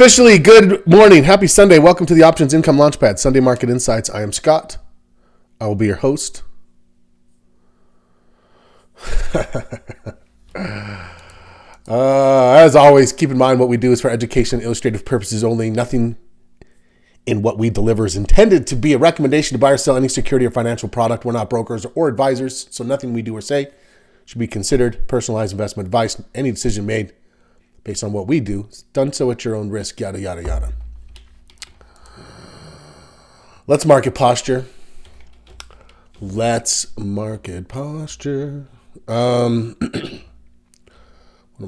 Officially, good morning. Happy Sunday. Welcome to the Options Income Launchpad, Sunday Market Insights. I am Scott. I will be your host. As always, keep in mind what we do is for education and illustrative purposes only. Nothing in what we deliver is intended to be a recommendation to buy or sell any security or financial product. We're not brokers or advisors, so nothing we do or say should be considered personalized investment advice. Any decision made based on what we do is done so at your own risk, yada, yada, yada. Let's market posture. What am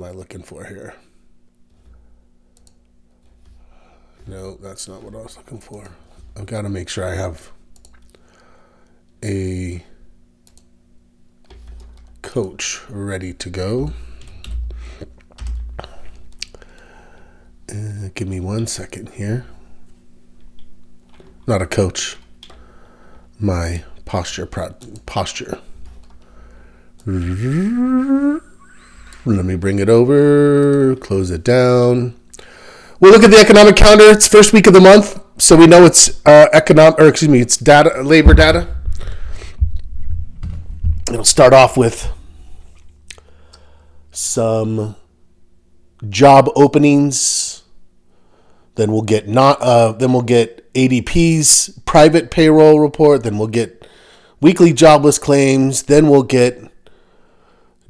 I looking for here? No, that's not what I was looking for. I've got to make sure I have a coach ready to go. Give me 1 second here. Not a coach. My posture. Let me bring it over. Close it down. We'll look at the economic calendar. It's first week of the month, so we know it's it's data, labor data. It'll start off with some job openings. Then we'll get ADP's private payroll report. Then we'll get weekly jobless claims. Then we'll get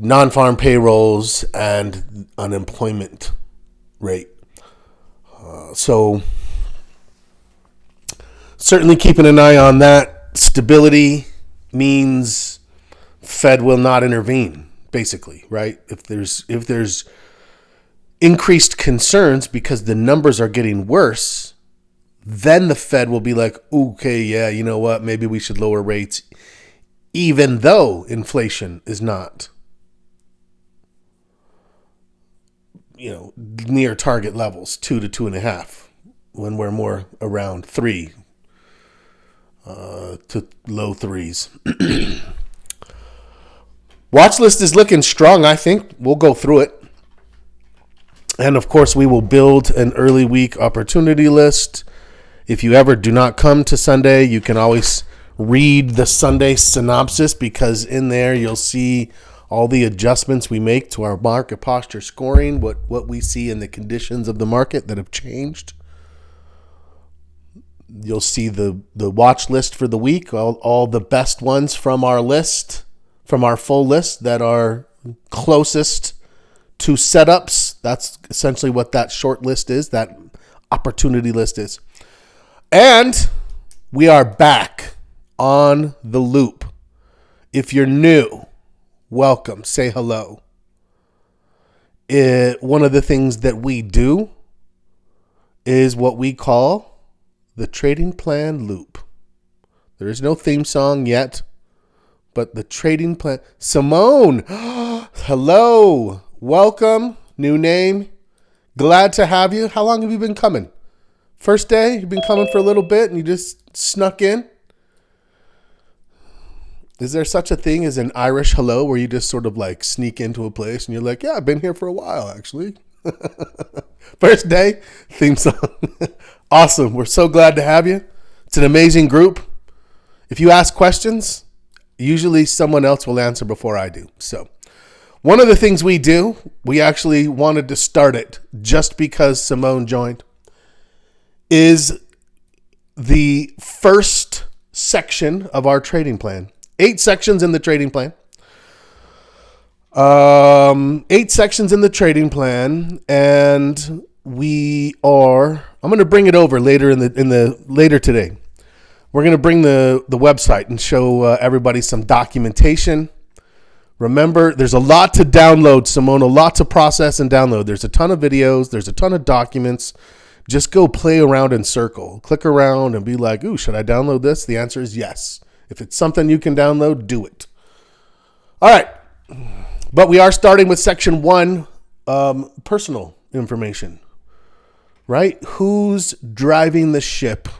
non-farm payrolls and unemployment rate. So certainly keeping an eye on that. Stability means Fed will not intervene, basically, right? If there's increased concerns because the numbers are getting worse, then the Fed will be like, okay, yeah, you know what? Maybe we should lower rates, even though inflation is not, near target levels, 2 to 2.5, when we're more around 3 to low 3s. Watch list is looking strong, I think. We'll go through it. And of course, we will build an early week opportunity list. If you ever do not come to Sunday, you can always read the Sunday synopsis, because in there you'll see all the adjustments we make to our market posture scoring, what we see in the conditions of the market that have changed. You'll see the watch list for the week, all the best ones from our list, from our full list that are closest to setups. That's essentially what that short list is, that opportunity list is. And we are back on the loop. If you're new, welcome. Say hello. One of the things that we do is what we call the trading plan loop. There is no theme song yet, but the trading plan. Simone, hello. Welcome. New name. Glad to have you. How long have you been coming? First day? You've been coming for a little bit and you just snuck in? Is there such a thing as an Irish hello where you just sort of like sneak into a place and you're like, yeah, I've been here for a while, actually. First day, theme song. Awesome. We're so glad to have you. It's an amazing group. If you ask questions, usually someone else will answer before I do. So one of the things we do, we actually wanted to start it just because Simone joined, is the first section of our trading plan. 8 sections in the trading plan. 8 sections in the trading plan, and I'm going to bring it over later later today. We're going to bring the website and show everybody some documentation. Remember, there's a lot to download, Simone, a lot to process and download. There's a ton of videos. There's a ton of documents. Just go play around in circle. Click around and be like, ooh, should I download this? The answer is yes. If it's something you can download, do it. All right. But we are starting with section 1, personal information, right? Who's driving the ship?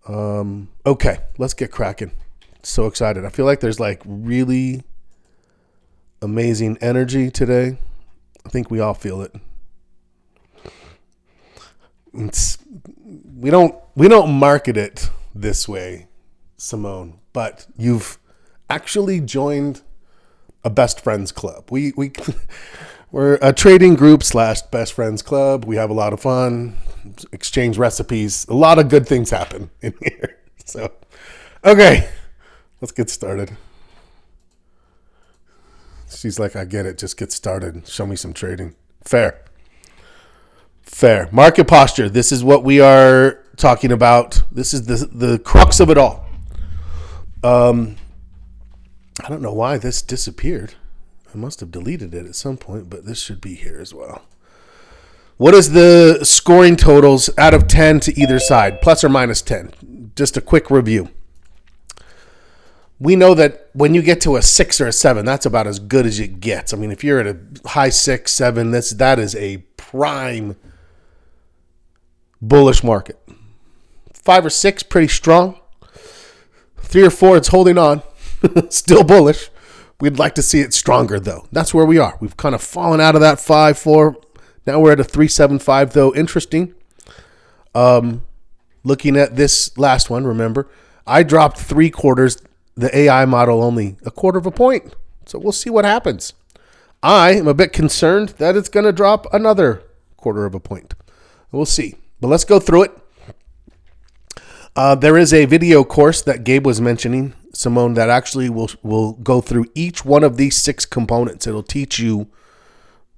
Okay, let's get cracking. So excited. I feel like there's like really amazing energy today. I think we all feel it. we don't market it this way, Simone, but you've actually joined a best friends club. We're a trading group / best friends club. We have a lot of fun, exchange recipes. A lot of good things happen in here. So, okay, let's get started. She's like, I get it. Just get started. Show me some trading. Fair. Market posture. This is what we are talking about. This is the crux of it all. I don't know why this disappeared. I must have deleted it at some point, but this should be here as well. What is the scoring totals out of 10 to either side, plus or minus 10? Just a quick review. We know that when you get to a 6 or a 7, that's about as good as it gets. I mean, if you're at a high 6, 7, that is a prime bullish market. 5 or 6, pretty strong. 3 or 4, it's holding on. Still bullish. We'd like to see it stronger, though. That's where we are. We've kind of fallen out of that 5, 4. Now we're at a 3, 7, 5, though. Interesting. Looking at this last one, remember, I dropped 3/4. The AI model only 1/4 of a point. So we'll see what happens. I am a bit concerned that it's going to drop another 1/4 of a point. We'll see. But let's go through it. There is a video course that Gabe was mentioning, Simone, that actually will go through each one of these 6 components. It'll teach you,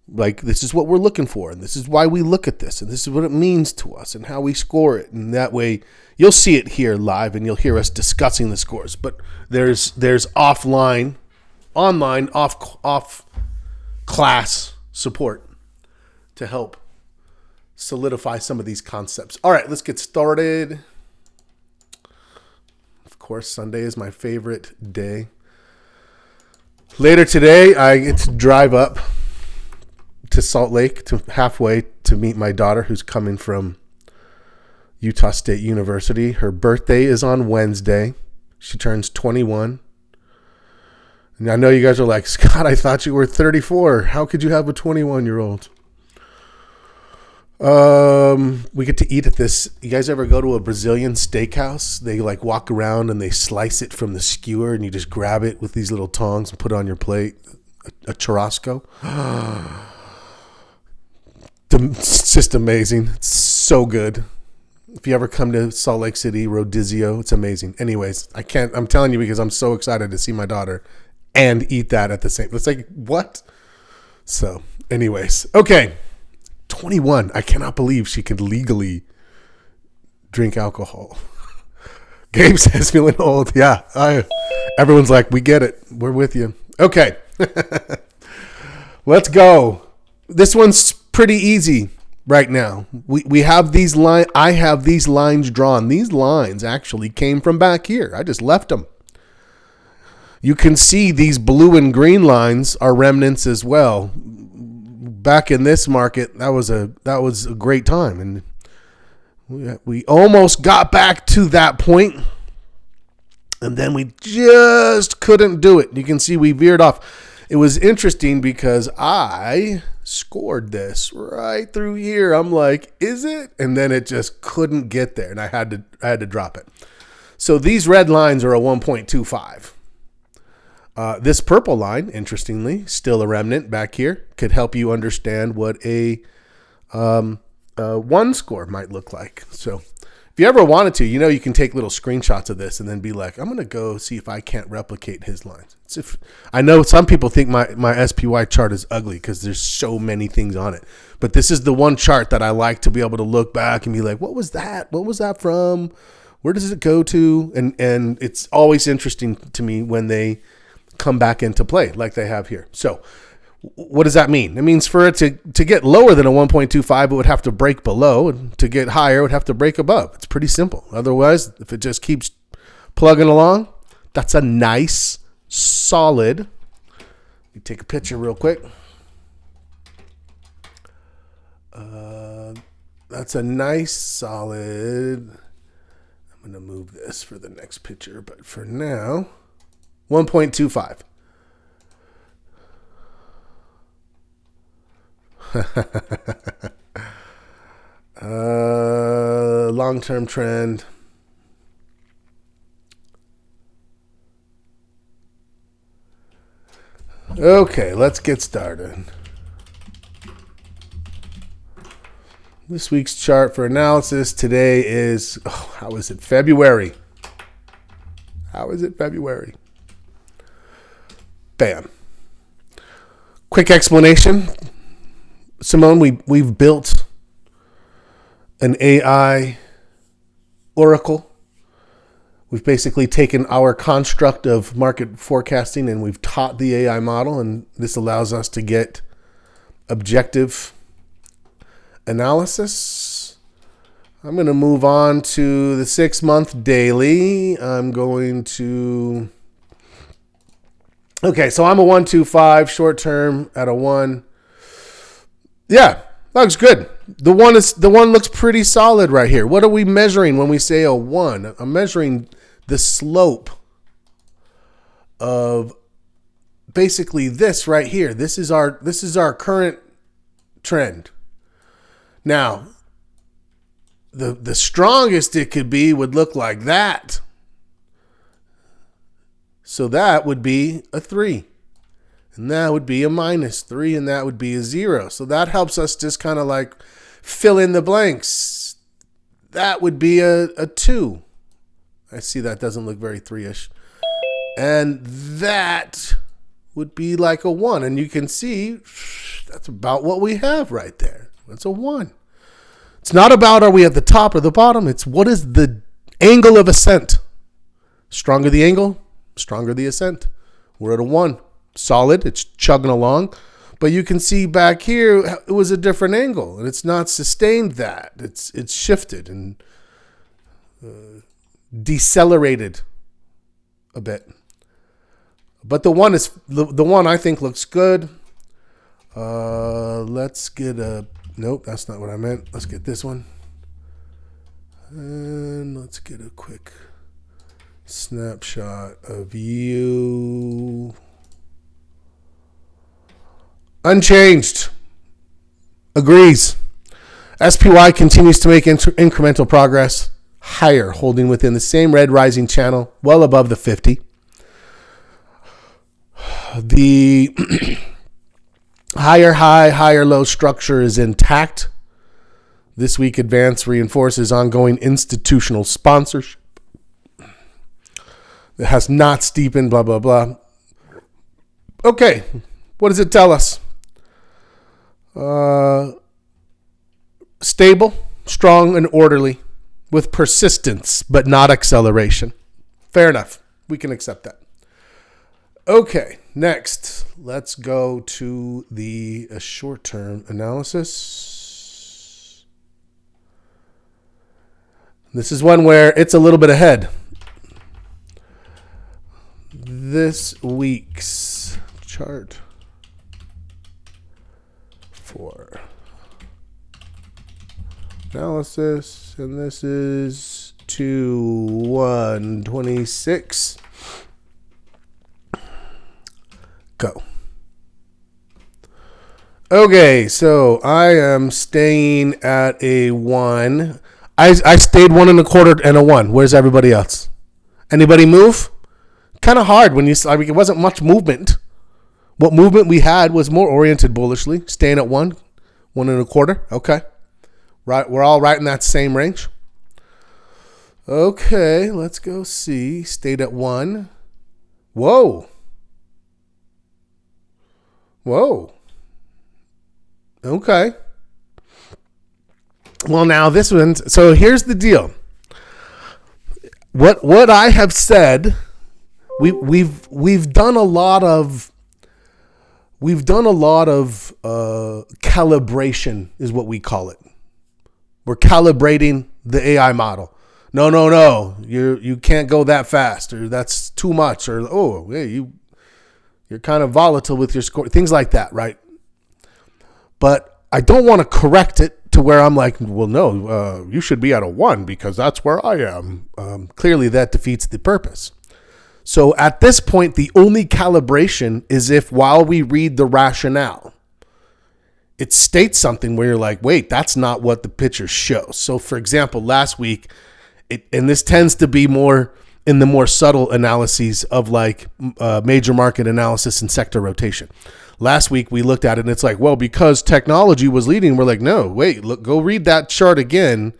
like, this is what we're looking for, and this is why we look at this, and this is what it means to us, and how we score it. And that way, you'll see it here live, and you'll hear us discussing the scores. But there's online, off class support to help solidify some of these concepts. All right, let's get started. Of course, Sunday is my favorite day. Later today, I get to drive up to Salt Lake, to halfway, to meet my daughter who's coming from Utah State University. Her birthday is on Wednesday. She turns 21. And I know you guys are like, Scott, I thought you were 34. How could you have a 21-year-old? We get to eat at this. You guys ever go to a Brazilian steakhouse? They like walk around and they slice it from the skewer, and you just grab it with these little tongs and put it on your plate. A churrasco. It's just amazing. It's so good. If you ever come to Salt Lake City, Rodizio, it's amazing. Anyways, I'm telling you because I'm so excited to see my daughter and eat that at the same. It's like, what? So, anyways, okay. 21. I cannot believe she could legally drink alcohol. Gabe says feeling old. Yeah. Everyone's like, we get it. We're with you. Okay. Let's go. This one's pretty easy right now. We have these lines. I have these lines drawn. These lines actually came from back here. I just left them. You can see these blue and green lines are remnants as well. Back in this market, that was a great time, and we almost got back to that point, and then we just couldn't do it. You can see we veered off. It was interesting because I scored this right through here. I'm like, is it? And then it just couldn't get there, and I had to drop it. So these red lines are a 1.25. This purple line, interestingly, still a remnant back here, could help you understand what a 1 score might look like. So if you ever wanted to, you can take little screenshots of this and then be like, I'm going to go see if I can't replicate his lines. I know some people think my SPY chart is ugly because there's so many things on it. But this is the one chart that I like to be able to look back and be like, what was that? What was that from? Where does it go to? And it's always interesting to me when they come back into play like they have here. So what does that mean? It means for it to get lower than a 1.25, it would have to break below, and to get higher, it would have to break above. It's pretty simple. Otherwise, if it just keeps plugging along, that's a nice, solid. You take a picture real quick. That's a nice, solid. I'm going to move this for the next picture, but for now, 1.25. long-term trend. Okay, let's get started. This week's chart for analysis today is, how is it February? How is it February? Bam. Quick explanation. Simone, we've built an AI oracle. We've basically taken our construct of market forecasting and we've taught the AI model, and this allows us to get objective analysis. I'm going to move on to the 6-month daily. I'm going to... Okay, so I'm a 125 short term at a 1. Yeah, looks good. The one looks pretty solid right here. What are we measuring when we say a 1? I'm measuring the slope of basically this right here. This is our current trend. Now, the strongest it could be would look like that. So that would be a 3. And that would be a -3, and that would be a 0. So that helps us just kind of like fill in the blanks. That would be a 2. I see that doesn't look very 3-ish. And that would be like a 1. And you can see that's about what we have right there. That's a 1. It's not about are we at the top or the bottom. It's what is the angle of ascent. Stronger the angle, stronger the ascent. We're at a 1. Solid. It's chugging along. But you can see back here, it was a different angle. And it's not sustained that. It's shifted and decelerated a bit. But the one I think looks good. Let's get a... Nope, that's not what I meant. Let's get this one. And let's get a quick snapshot of you. Unchanged. Agrees. SPY continues to make incremental progress. Higher, holding within the same red rising channel, well above the 50. The higher high, higher low structure is intact. This week, Advance reinforces ongoing institutional sponsorship. It has not steepened, blah, blah, blah. Okay, what does it tell us? Stable, strong, and orderly with persistence, but not acceleration. Fair enough. We can accept that. Okay, next, let's go to the short-term analysis. This is one where it's a little bit ahead. This week's chart for analysis, and this is 2/1/26. Go. Okay, so I am staying at a 1. I stayed 1 1/4 and a 1. Where's everybody else? Anybody move? Kind of hard when it wasn't much movement. What movement we had was more oriented bullishly, staying at 1 1/4. Okay, right. We're all right in that same range. Okay, let's go see. Stayed at 1. Whoa. Okay. Well, now this one. So here's the deal. What I have said, we've done a lot of calibration is what we call it. We're calibrating the AI model. No. You can't go that fast, or that's too much, or you're kind of volatile with your score, things like that, right? But I don't want to correct it to where I'm like, well, no, you should be at a 1 because that's where I am. Clearly, that defeats the purpose. So at this point, the only calibration is if while we read the rationale, it states something where you're like, wait, that's not what the picture shows. So for example, last week, and this tends to be more in the more subtle analyses of like major market analysis and sector rotation. Last week we looked at it and it's like, well, because technology was leading, we're like, no, wait, look, go read that chart again.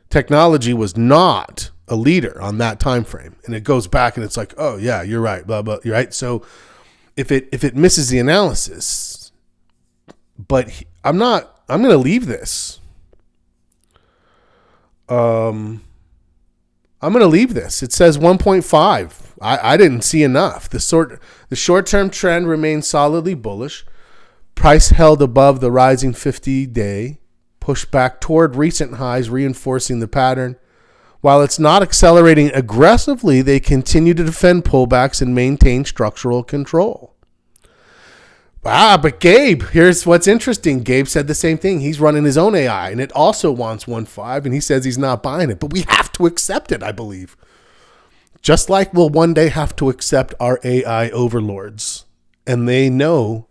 Technology was not a leader on that time frame. And it goes back and it's like, oh yeah, you're right, blah, blah, you're right. So if it misses the analysis, but I'm going to leave this. I'm going to leave this. It says 1.5. I didn't see enough. The short-term trend remains solidly bullish. Price held above the rising 50-day, pushed back toward recent highs, reinforcing the pattern. While it's not accelerating aggressively, they continue to defend pullbacks and maintain structural control. But Gabe, here's what's interesting. Gabe said the same thing. He's running his own AI, and it also wants 1.5, and he says he's not buying it. But we have to accept it, I believe. Just like we'll one day have to accept our AI overlords. And they know,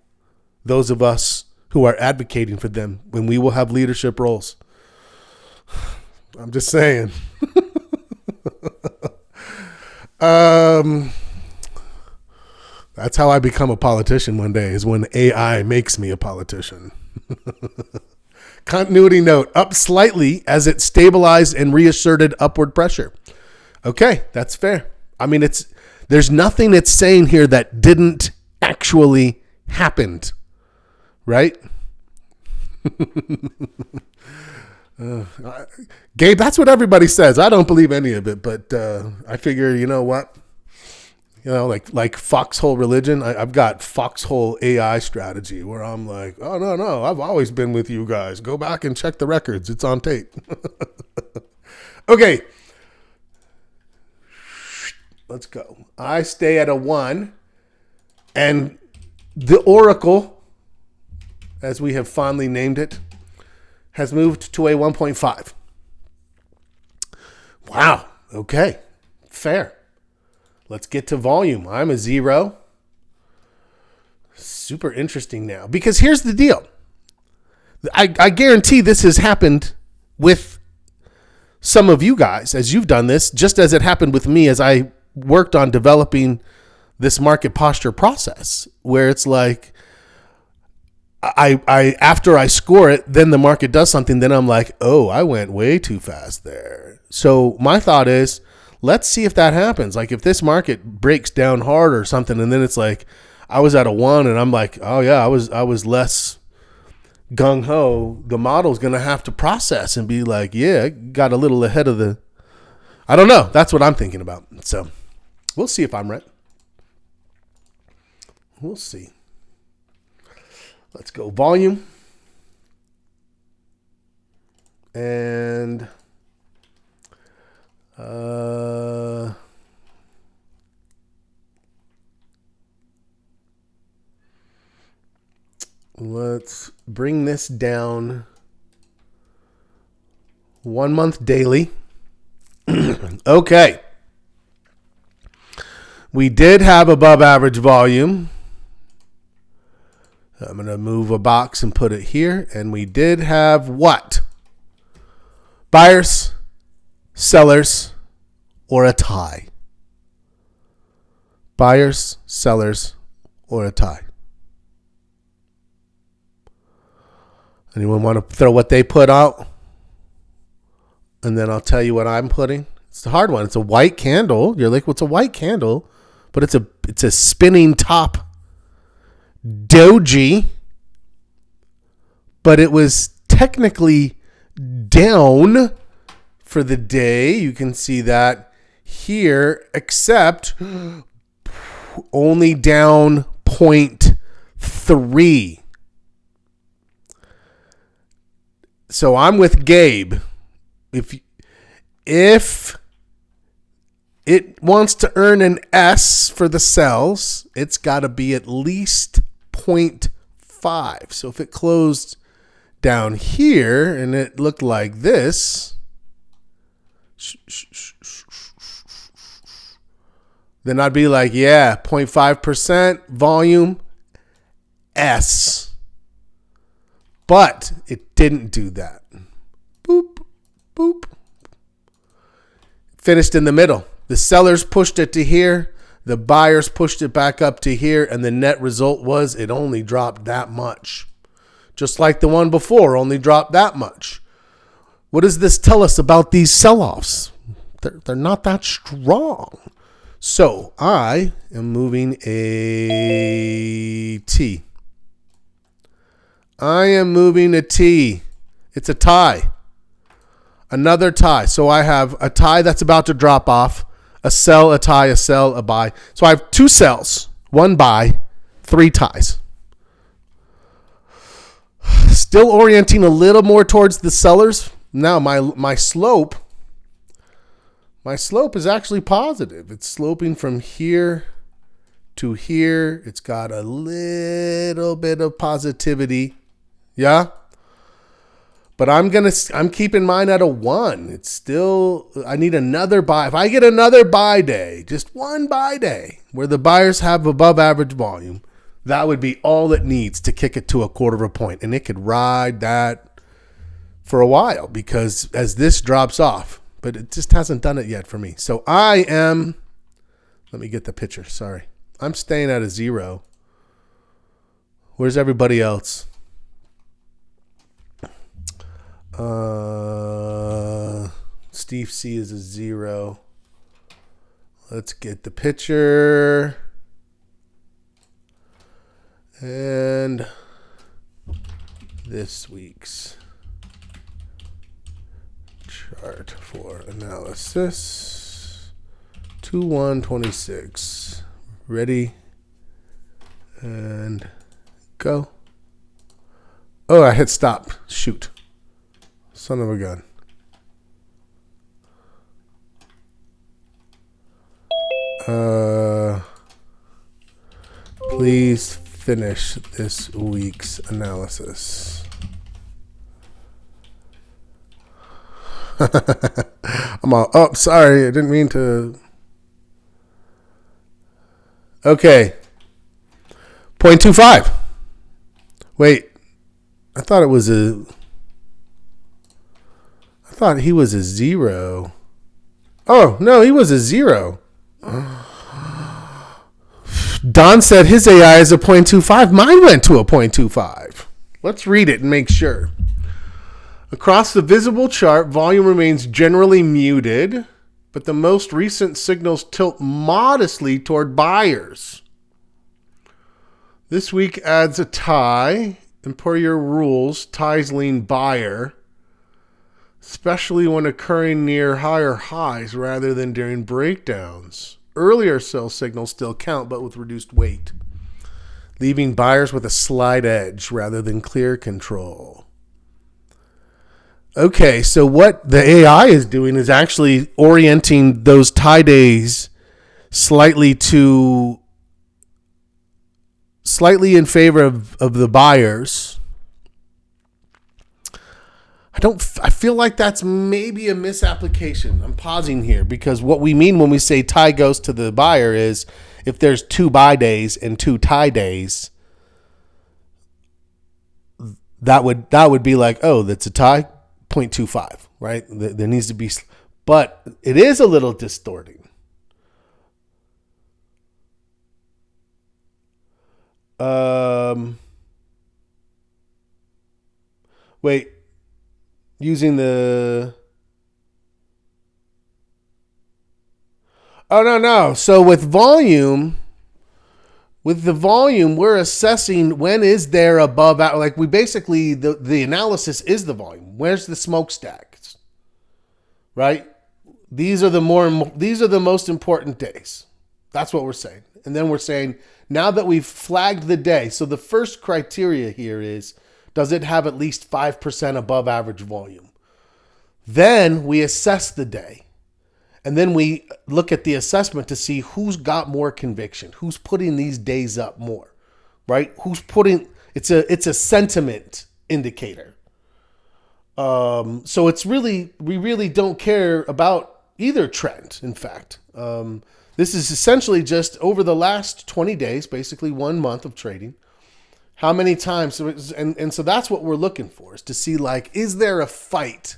those of us who are advocating for them, when we will have leadership roles. I'm just saying. That's how I become a politician one day, is when AI makes me a politician. Continuity note, up slightly as it stabilized and reasserted upward pressure. Okay, that's fair. I mean, there's nothing it's saying here that didn't actually happen, right? Gabe, that's what everybody says. I don't believe any of it, but I figure, you know what? You know, like Foxhole Religion, I've got Foxhole AI strategy where I'm like, oh, no, I've always been with you guys. Go back and check the records. It's on tape. Okay. Let's go. I stay at a 1, and the Oracle, as we have fondly named it, has moved to a 1.5. Wow. Okay. Fair. Let's get to volume. I'm a 0. Super interesting now. Because here's the deal. I guarantee this has happened with some of you guys as you've done this, just as it happened with me as I worked on developing this market posture process, where it's like, I after I score it, then the market does something, then I'm like, oh, I went way too fast there. So my thought is, let's see if that happens. Like if this market breaks down hard or something, and then it's like I was at a 1 and I'm like, oh yeah, I was less gung ho. The model's gonna have to process and be like, yeah, got a little ahead of the. I don't know. That's what I'm thinking about. So we'll see if I'm right. We'll see. Let's go volume. And let's bring this down 1 month daily. Okay. We did have above average volume. I'm going to move a box and put it here. And we did have what? Buyers, sellers, or a tie. Buyers, sellers, or a tie. Anyone want to throw what they put out? And then I'll tell you what I'm putting. It's the hard one. It's a white candle. You're like, what's a white candle? But it's a spinning top doji. But it was technically down for the day. You can see that here, except only down 0.3. So I'm with Gabe. If it wants to earn an S for the sells, it's got to be at least 0.5. So if it closed down here and it looked like this, then I'd be like, yeah, 0.5% volume, S. But it didn't do that. Boop, boop. Finished in the middle. The sellers pushed it to here. The buyers pushed it back up to here. And the net result was it only dropped that much. Just like the one before, only dropped that much. What does this tell us about these sell-offs? They're not that strong. So I am moving a T. I am moving a T. It's a tie. Another tie. So I have a tie that's about to drop off, a sell, a tie, a sell, a buy. So I have 2 sells, 1 buy, 3 ties. Still orienting a little more towards the sellers. Now my slope is actually positive. It's sloping from here to here. It's got a little bit of positivity. Yeah. But I'm keeping mine at a 1. It's still, I need another buy. If I get another buy day, just one buy day where the buyers have above average volume, that would be all it needs to kick it to a 1/4 point. And it could ride that for a while because as this drops off, but it just hasn't done it yet for me. So let me get the picture. Sorry. I'm staying at a 0. Where's everybody else? Steve C is a 0. Let's get the picture. And this week's chart for analysis. 2/1/26. Ready and go. Oh, I hit stop. Shoot. Son of a gun. Please finish this week's analysis. I'm all, oh, sorry. I didn't mean to. Okay. 0.25. Wait. I thought he was a 0. Oh, no, he was a 0. Don said his AI is a 0.25. Mine went to a 0.25. Let's read it and make sure. Across the visible chart, volume remains generally muted, but the most recent signals tilt modestly toward buyers. This week adds a tie, and per your rules, ties lean buyer, especially when occurring near higher highs rather than during breakdowns. Earlier sell signals still count, but with reduced weight, leaving buyers with a slight edge rather than clear control. Okay, so what the AI is doing is actually orienting those tie days slightly in favor of the buyers. I feel like that's maybe a misapplication. I'm pausing here because what we mean when we say tie goes to the buyer is if there's 2 buy days and 2 tie days, that would be like, oh, that's a tie, 0.25, right? There needs to be, but it is a little distorting. Wait. Using the... Oh, no. So with the volume, we're assessing when is there above, like we basically, the analysis is the volume. Where's the smokestacks, right? These are the most important days. That's what we're saying. And then we're saying, now that we've flagged the day, so the first criteria here is, does it have at least 5% above average volume? Then we assess the day. And then we look at the assessment to see who's got more conviction, who's putting these days up more, right? It's a sentiment indicator. So we really don't care about either trend, in fact. This is essentially just over the last 20 days, basically 1 month of trading. How many times? And so that's what we're looking for, is to see, like, is there a fight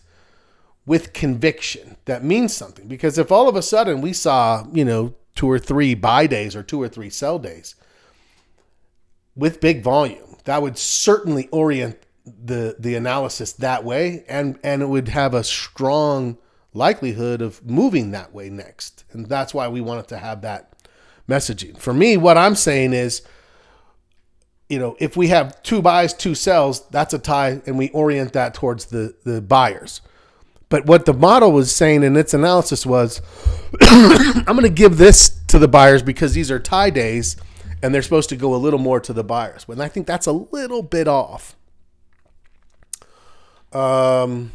with conviction that means something? Because if all of a sudden we saw, 2 or 3 buy days or 2 or 3 sell days with big volume, that would certainly orient the analysis that way, and it would have a strong likelihood of moving that way next. And that's why we wanted to have that messaging. For me, what I'm saying is, if we have 2 buys, 2 sells, that's a tie, and we orient that towards the buyers. But what the model was saying in its analysis was, I'm going to give this to the buyers because these are tie days, and they're supposed to go a little more to the buyers. And I think that's a little bit off. I'm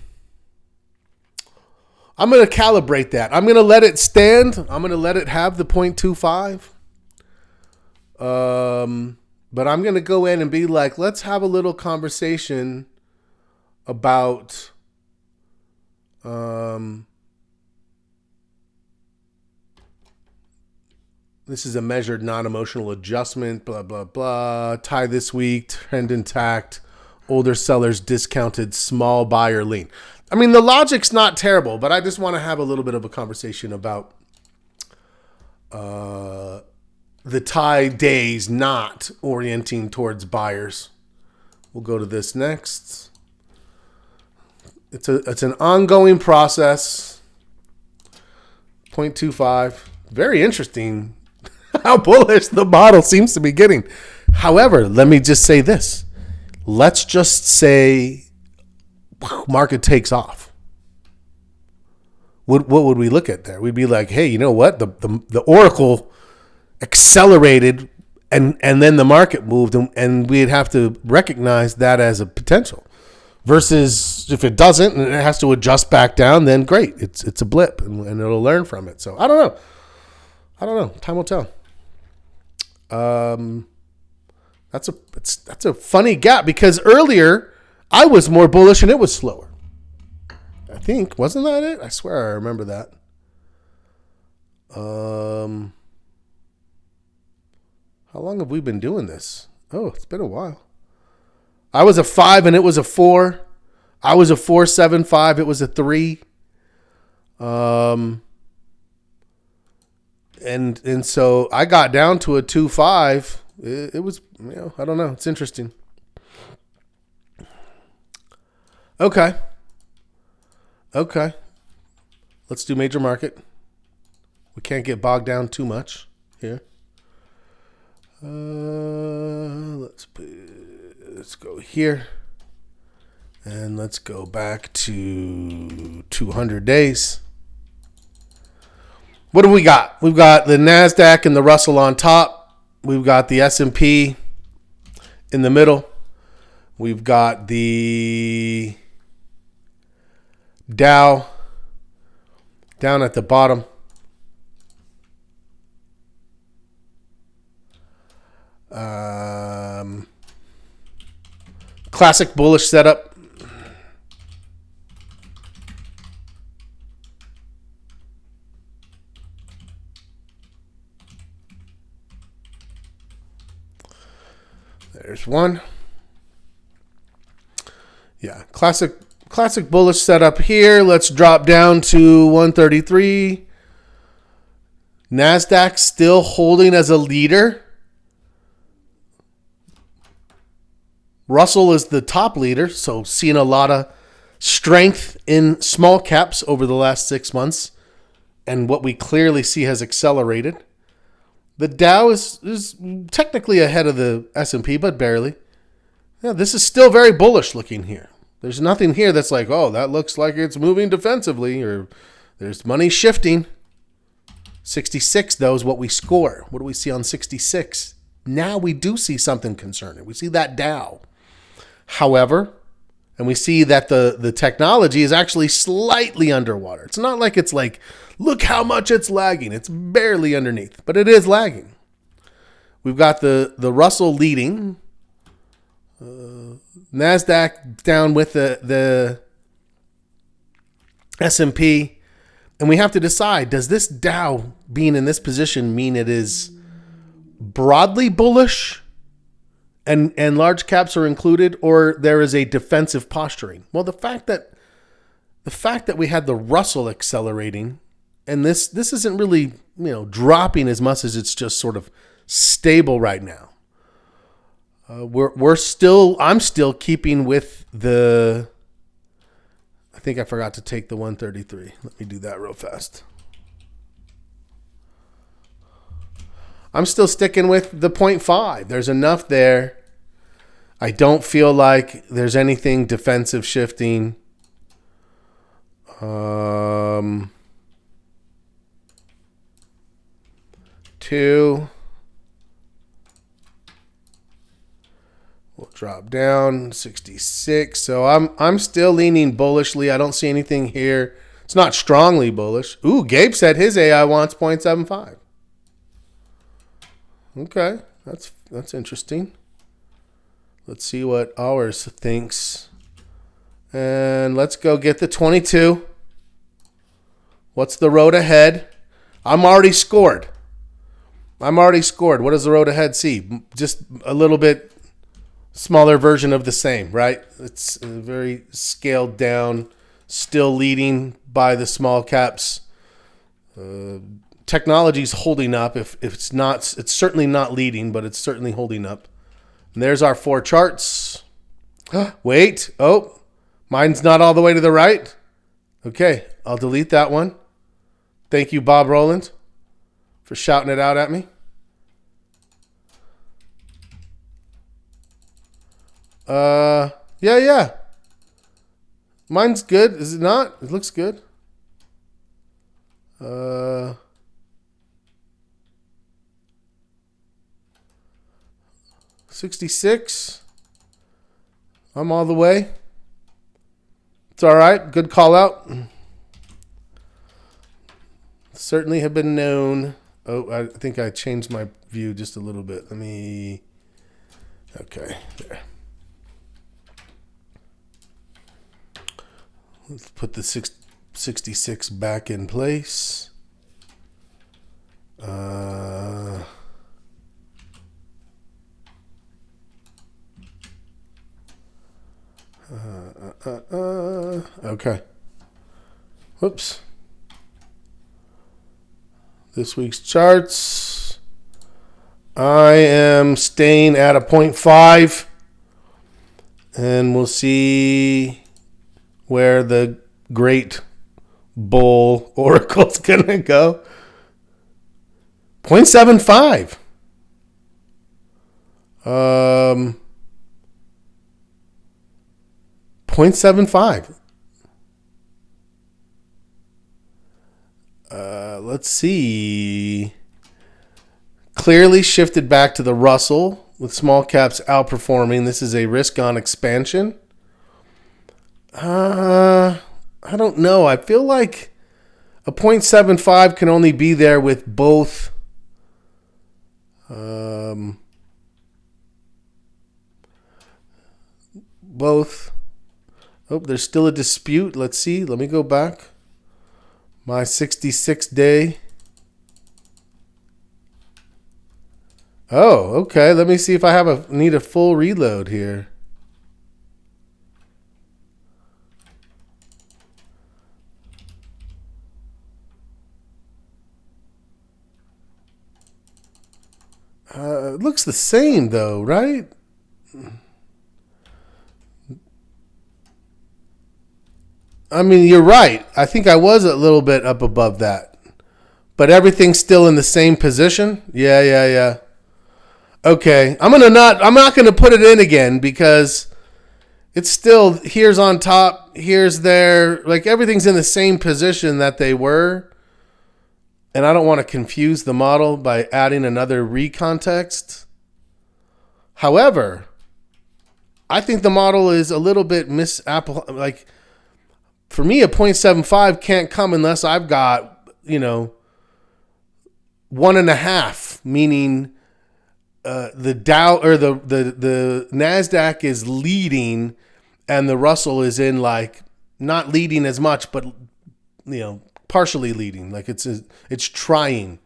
going to calibrate that. I'm going to let it stand. I'm going to let it have the 0.25. But I'm going to go in and be like, let's have a little conversation about this is a measured non-emotional adjustment, blah, blah, blah. Tie this week, trend intact, older sellers discounted, small buyer lean. I mean, the logic's not terrible, but I just want to have a little bit of a conversation about the tie days not orienting towards buyers. We'll go to this next. It's an ongoing process. 0.25. Very interesting how bullish the model seems to be getting. However, let me just say this. Let's just say market takes off. What would we look at there? We'd be like, hey, you know what? The Oracle accelerated and then the market moved, and we'd have to recognize that as a potential. Versus if it doesn't and it has to adjust back down, then great. It's a blip and it'll learn from it. So I don't know. Time will tell. That's a funny gap because earlier I was more bullish and it was slower. I think, wasn't that it? I swear I remember that. How long have we been doing this? Oh, it's been a while. I was a 5 and it was a 4. I was a 4.75. It was a 3. And so I got down to a 2.5. It was, I don't know. It's interesting. Okay. Let's do major market. We can't get bogged down too much here. Let's go here. And let's go back to 200 days. What do we got? We've got the NASDAQ and the Russell on top. We've got the S&P in the middle. We've got the Dow down at the bottom. Classic bullish setup. There's one. Yeah, classic bullish setup here. Let's drop down to 133. NASDAQ still holding as a leader. Russell is the top leader, so seeing a lot of strength in small caps over the last 6 months, and what we clearly see has accelerated. The Dow is technically ahead of the S&P, but barely. Yeah, this is still very bullish looking here. There's nothing here that's like, oh, that looks like it's moving defensively, or there's money shifting. 66, though, is what we score. What do we see on 66? Now we do see something concerning. We see that Dow. However, and we see that the technology is actually slightly underwater. It's not like it's like, look how much it's lagging. It's barely underneath, but it is lagging. We've got the Russell leading. NASDAQ down with the S&P. And we have to decide, does this Dow being in this position mean it is broadly bullish and large caps are included, or there is a defensive posturing. Well, the fact that we had the Russell accelerating, and this isn't really dropping as much as it's just sort of stable right now. I'm still keeping with the. I think I forgot to take the 133. Let me do that real fast. I'm still sticking with the 0.5. There's enough there. I don't feel like there's anything defensive shifting. Two. We'll drop down 66. So I'm still leaning bullishly. I don't see anything here. It's not strongly bullish. Ooh, Gabe said his AI wants 0.75. Okay, that's interesting. Let's see what ours thinks. And let's go get the 22. What's the road ahead? I'm already scored. What does the road ahead see? Just a little bit smaller version of the same, right? It's very scaled down, still leading by the small caps. Technology's holding up. If it's not, it's certainly not leading, but it's certainly holding up. And there's our 4 charts. Wait. Oh, mine's not all the way to the right. Okay, I'll delete that one. Thank you, Bob Rowland, for shouting it out at me. Yeah. Mine's good. Is it not? It looks good. 66. I'm all the way. It's all right. Good call out. Certainly have been known. Oh, I think I changed my view just a little bit. Okay, there. Let's put the 66 back in place. Okay. Whoops. This week's charts. I am staying at a 0.5. And we'll see where the great bull oracle's going to go. 0.75. 0.75. Let's see. Clearly shifted back to the Russell with small caps outperforming. This is a risk on expansion. I don't know. I feel like a 0.75 can only be there with both. Both. Oh, there's still a dispute. Let's see. Let me go back. My 66-day. Oh, okay. Let me see if I need a full reload here. It looks the same though, right? I mean, you're right. I think I was a little bit up above that. But everything's still in the same position? Yeah. Okay. I'm not gonna put it in again because it's still here's on top, here's there. Like everything's in the same position that they were. And I don't want to confuse the model by adding another recontext. However, I think the model is a little bit like for me, a 0.75 can't come unless I've got, 1.5, meaning the Dow or the NASDAQ is leading and the Russell is in like not leading as much, but, partially leading. Like it's trying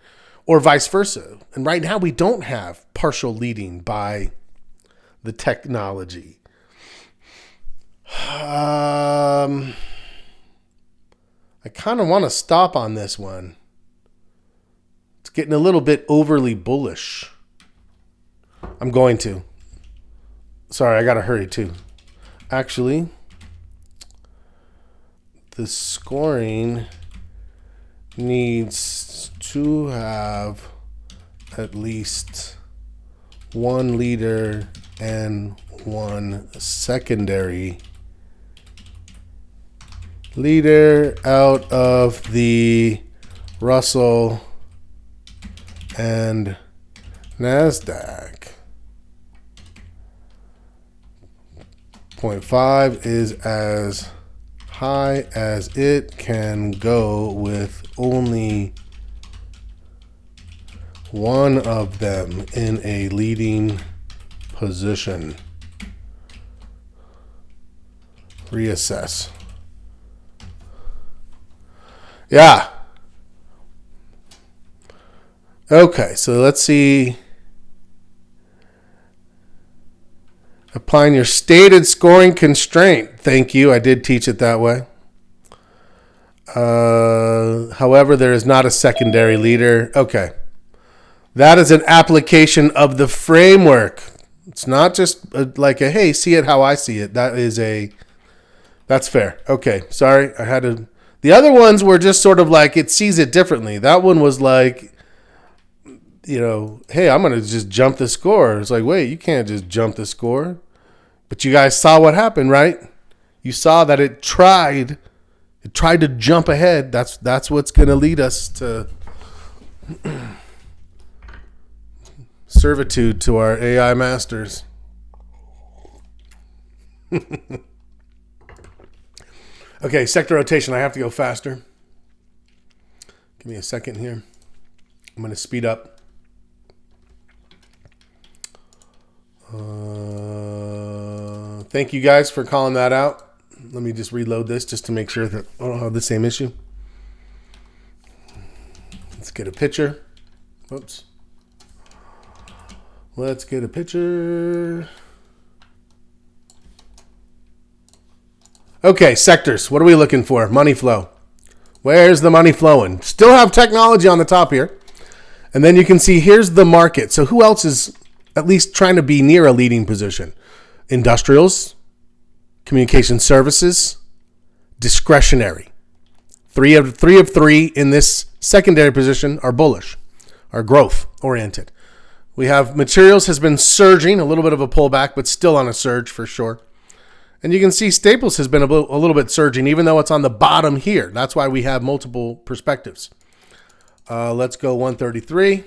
or vice versa. And right now we don't have partial leading by the technology. I kind of want to stop on this one. It's getting a little bit overly bullish. I'm going to. Sorry, I got to hurry too. Actually, the scoring needs to have at least one leader and one secondary leader out of the Russell and NASDAQ. 0.5 is as high as it can go with only one of them in a leading position. Reassess. Yeah. Okay, so let's see. Applying your stated scoring constraint. Thank you. I did teach it that way. However, there is not a secondary leader. Okay. That is an application of the framework. It's not just like a, hey, see it how I see it. That's fair. Okay. Sorry. The other ones were just sort of like it sees it differently. That one was like, hey, I'm going to just jump the score. It's like, wait, you can't just jump the score. But you guys saw what happened, right? You saw that it tried to jump ahead. That's what's going to lead us to servitude to our AI masters. Okay, sector rotation. I have to go faster. Give me a second here. I'm going to speed up. Thank you guys for calling that out. Let me just reload this just to make sure that I don't have the same issue. Let's get a picture. Whoops. Let's get a picture. Okay, sectors. What are we looking for? Money flow. Where's the money flowing? Still have technology on the top here. And then you can see here's the market. So who else is at least trying to be near a leading position? Industrials, communication services, discretionary. Three of three in this secondary position are bullish, are growth oriented. We have materials has been surging, a little bit of a pullback, but still on a surge for sure. And you can see staples has been a little bit surging, even though it's on the bottom here. That's why we have multiple perspectives. Let's go 133.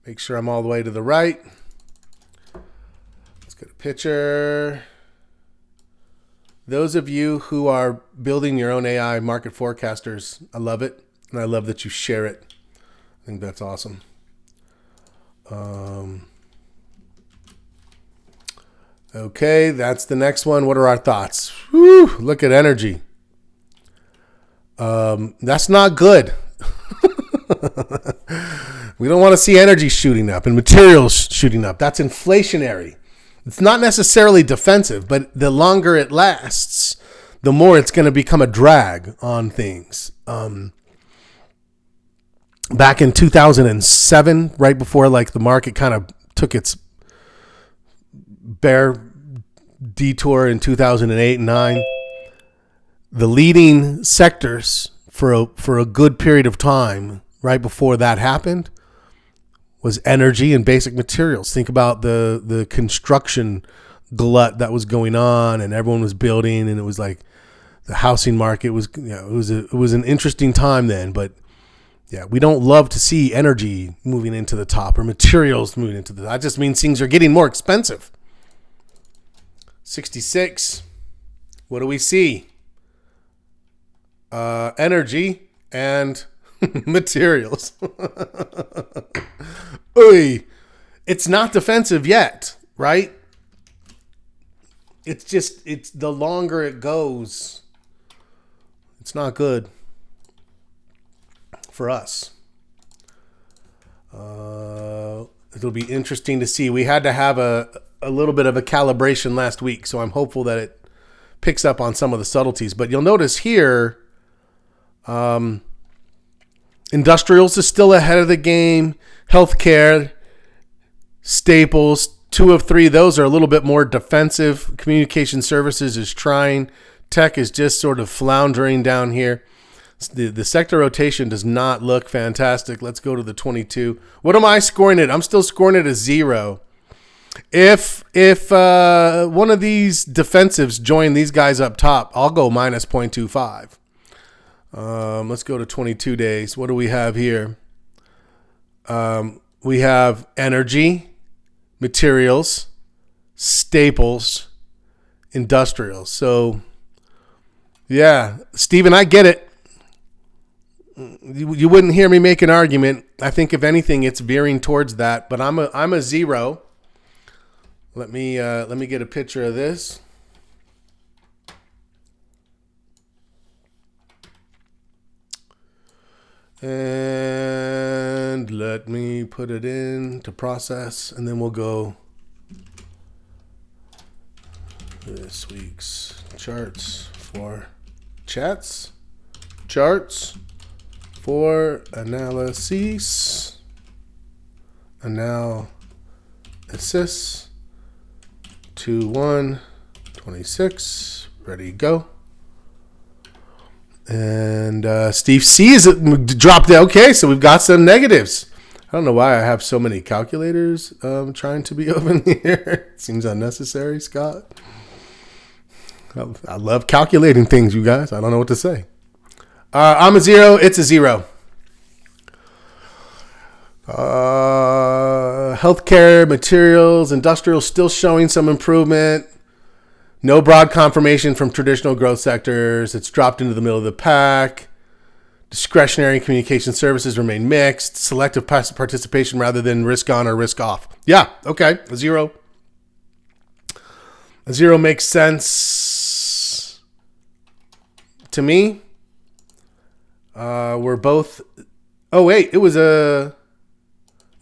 Make sure I'm all the way to the right. Let's get a picture. Those of you who are building your own AI market forecasters, I love it. And I love that you share it. I think that's awesome. Okay, that's the next one. What are our thoughts? Whew, look at energy. That's not good. We don't want to see energy shooting up and materials shooting up. That's inflationary. It's not necessarily defensive, but the longer it lasts, the more it's going to become a drag on things. Back in 2007, right before like the market kind of took its bear detour in 2008 and 9, the leading sectors for a good period of time right before that happened was energy and basic materials. Think about the construction glut that was going on, and everyone was building, and it was like the housing market was, it was an interesting time then. But yeah, we don't love to see energy moving into the top or materials moving into the top. That just means things are getting more expensive. 66. What do we see? Energy and materials. Oy. It's not defensive yet, right? It's the longer it goes, it's not good for us. It'll be interesting to see. We had to have a little bit of a calibration last week, so I'm hopeful that it picks up on some of the subtleties. But you'll notice here, industrials is still ahead of the game. Healthcare, staples, 2 of 3. Those are a little bit more defensive. Communication services is trying. Tech is just sort of floundering down here. The sector rotation does not look fantastic. Let's go to the 22. What am I scoring it? I'm still scoring it a 0. If one of these defensives join these guys up top, I'll go minus 0.25. Let's go to 22 days. What do we have here? We have energy, materials, staples, industrials. So, yeah, Steven, I get it. You wouldn't hear me make an argument. I think if anything, it's veering towards that. But I'm a 0. Let me get a picture of this. And let me put it in to process, and then we'll go this week's charts for charts for analysis 2/1/26. Ready, go. And Steve C is dropped it. Okay, so we've got some negatives. I don't know why I have so many calculators trying to be open here. Seems unnecessary, Scott. I love calculating things, you guys. I don't know what to say. I'm a 0. It's a 0. Healthcare, materials, industrial still showing some improvement. No broad confirmation from traditional growth sectors. It's dropped into the middle of the pack. Discretionary communication services remain mixed. Selective participation rather than risk on or risk off. Yeah, okay. A 0. A 0 makes sense to me. We're both. Oh wait, it was a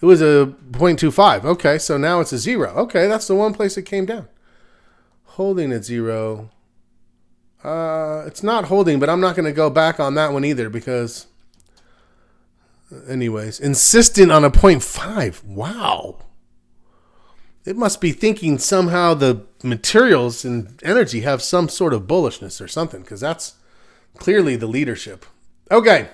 0.25. Okay, so now it's a 0. Okay, that's the one place it came down. Holding at 0. It's not holding, but I'm not going to go back on that one either because, anyways, insistent on a 0.5. Wow. It must be thinking somehow the materials and energy have some sort of bullishness or something because that's clearly the leadership. Okay.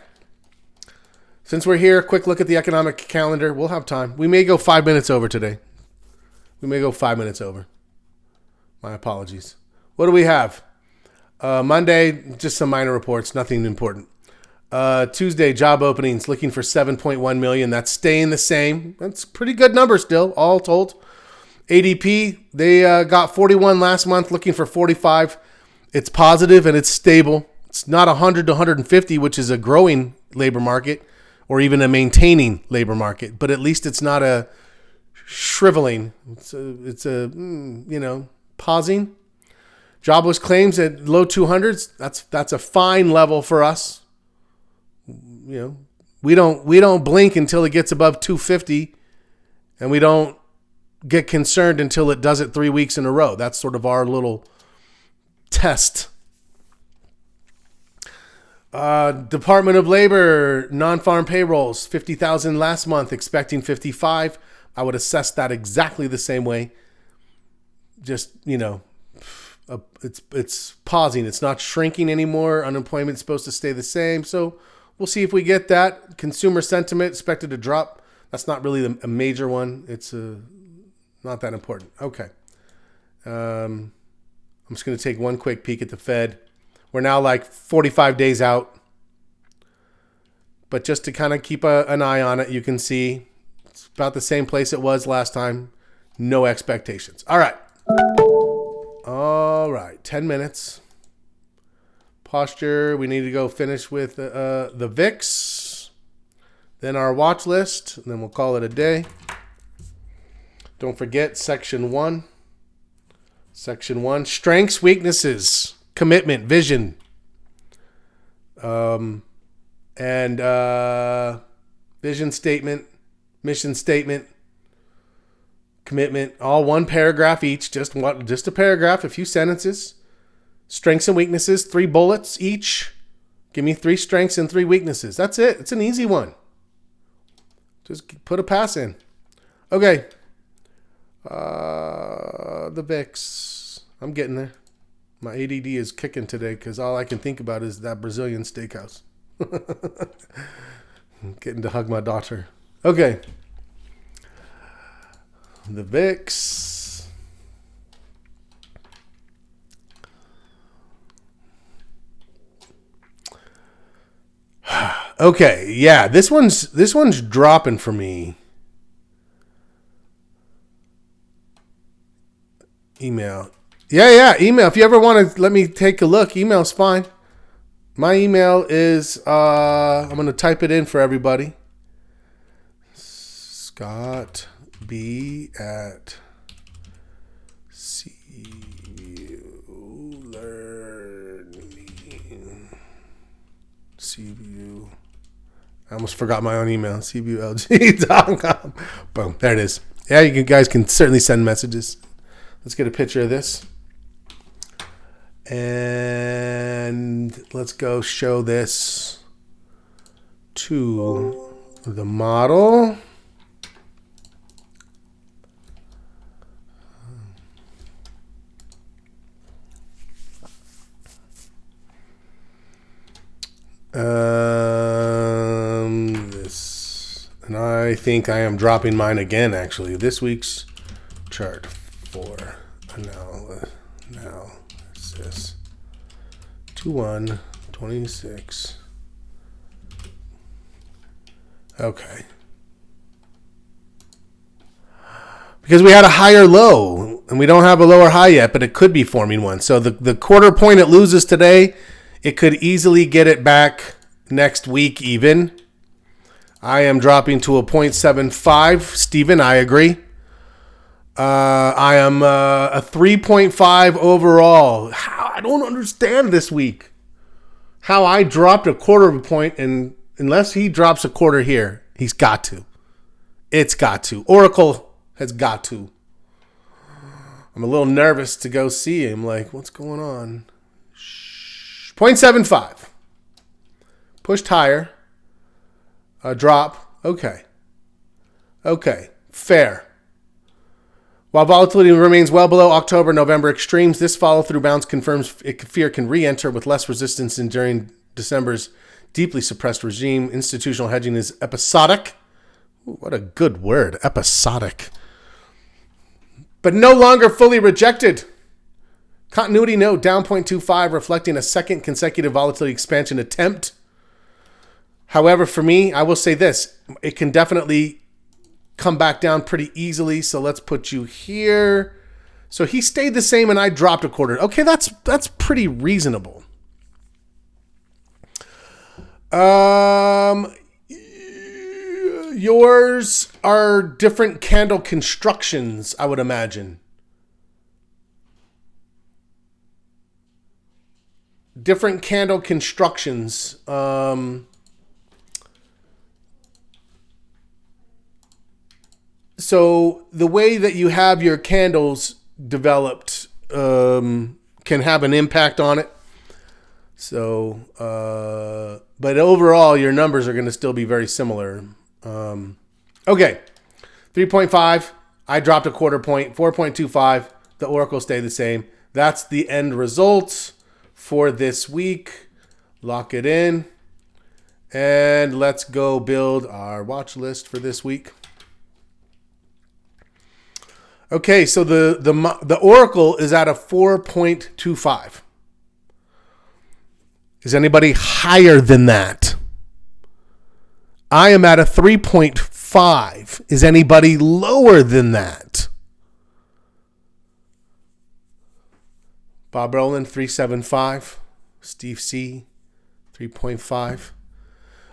Since we're here, quick look at the economic calendar. We'll have time. We may go 5 minutes over today. My apologies. What do we have? Monday, just some minor reports, nothing important. Tuesday, job openings, looking for 7.1 million. That's staying the same. That's a pretty good number still, all told. ADP, they got 41 last month, looking for 45. It's positive and it's stable. It's not 100 to 150, which is a growing labor market or even a maintaining labor market, but at least it's not a shriveling. It's a pausing. Jobless claims at low 200s. That's a fine level for us. We don't blink until it gets above 250, and we don't get concerned until it does it 3 weeks in a row. That's sort of our little test. Department of Labor non-farm payrolls 50,000 last month, expecting 55. I would assess that exactly the same way. Just, it's pausing. It's not shrinking anymore. Unemployment's supposed to stay the same. So we'll see if we get that. Consumer sentiment expected to drop. That's not really a major one. It's not that important. Okay. I'm just going to take one quick peek at the Fed. We're now like 45 days out. But just to kind of keep an eye on it, you can see it's about the same place it was last time. No expectations. All right. 10 minutes. Posture. We need to go finish with the VIX. Then our watch list. And then we'll call it a day. Don't forget section 1. Section 1. Strengths, weaknesses, commitment, vision. And vision statement, mission statement, commitment, all one paragraph each, just a paragraph, a few sentences. Strengths and weaknesses, 3 bullets each. Give me 3 strengths and 3 weaknesses. That's it. It's an easy one. Just put a pass in. Okay. The VIX. I'm getting there. My ADD is kicking today because all I can think about is that Brazilian steakhouse. Getting to hug my daughter. Okay. The VIX. Okay, yeah, this one's dropping for me. Email. Yeah, email. If you ever want to let me take a look, email's fine. My email is, I'm going to type it in for everybody. Scott B at CBU. I almost forgot my own email. CBULG.com. Boom. There it is. Yeah, you guys can certainly send messages. Let's get a picture of this. And let's go show this to the model. This, and I think I am dropping mine again, actually. This week's chart for analysis 2126. Okay. Because we had a higher low, and we don't have a lower high yet, but it could be forming one. So the quarter point it loses today, it could easily get it back next week even. I am dropping to a 0.75. Steven, I agree. I am a 3.5 overall. I don't understand this week how I dropped a quarter of a point, and unless he drops a quarter here, he's got to. It's got to. Oracle has got to. I'm a little nervous to go see him. Like, what's going on? 0.75. Pushed higher. Drop. Okay. Fair. While volatility remains well below October, November extremes, this follow-through bounce confirms fear can re-enter with less resistance than during December's deeply suppressed regime. Institutional hedging is episodic. Ooh, what a good word, episodic. But no longer fully rejected. Continuity note down 0.25, reflecting a second consecutive volatility expansion attempt. However, for me, I will say this. It can definitely come back down pretty easily. So let's put you here. So he stayed the same and I dropped a quarter. Okay, that's pretty reasonable. Yours are different candle constructions, I would imagine. Different candle constructions. So the way that you have your candles developed can have an impact on it. So, but overall, your numbers are going to still be very similar. Okay, 3.5. I dropped a quarter point. 4.25. The Oracle stayed the same. That's the end result for this week. Lock it in. And let's go build our watch list for this week. Okay, so the Oracle is at a 4.25. Is anybody higher than that? I am at a 3.5. Is anybody lower than that? Bob Rowland, 3.75. Steve C, 3.5.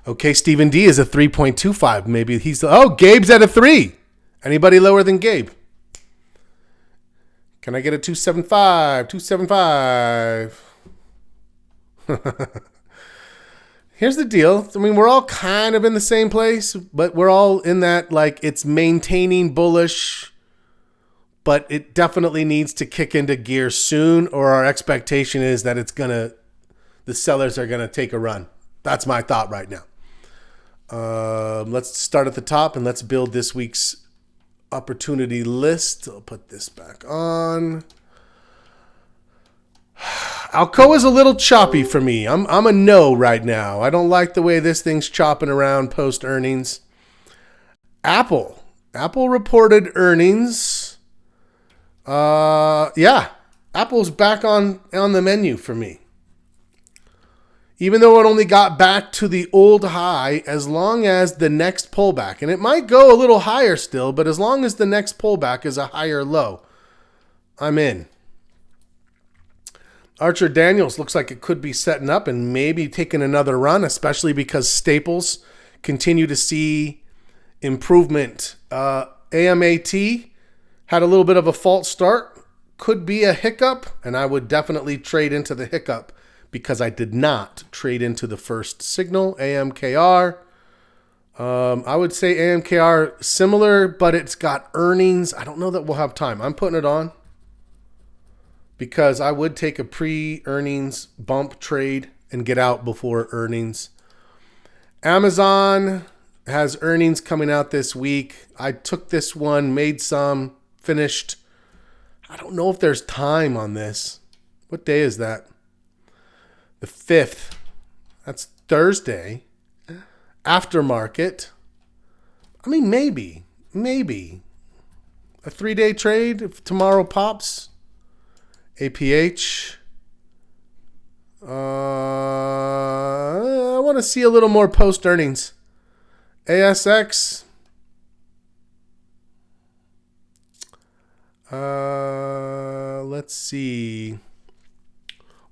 Okay, Stephen D is a 3.25. Maybe he's... Oh, Gabe's at a 3. Anybody lower than Gabe? Can I get a 275? 275. Here's the deal. I mean, we're all kind of in the same place, but we're all in that, like, it's maintaining bullish but it definitely needs to kick into gear soon, or our expectation is that the sellers are gonna take a run. That's my thought right now. Let's start at the top and let's build this week's opportunity list. I'll put this back on. Alcoa is a little choppy for me. I'm a no right now. I don't like the way this thing's chopping around post earnings. Apple reported earnings. Apple's back on the menu for me. Even though it only got back to the old high, as long as the next pullback, and it might go a little higher still, but as long as the next pullback is a higher low, I'm in. Archer Daniels looks like it could be setting up and maybe taking another run, especially because staples continue to see improvement. AMAT had a little bit of a false start, could be a hiccup, and I would definitely trade into the hiccup because I did not trade into the first signal. AMKR, I would say AMKR similar, but it's got earnings. I don't know that we'll have time. I'm putting it on because I would take a pre-earnings bump trade and get out before earnings. Amazon has earnings coming out this week. I took this one, made some, finished. I don't know if there's time on this. What day is that? The 5th. That's Thursday. Aftermarket. I mean, maybe. A 3-day trade if tomorrow pops. APH. I want to see a little more post earnings. ASX. Let's see.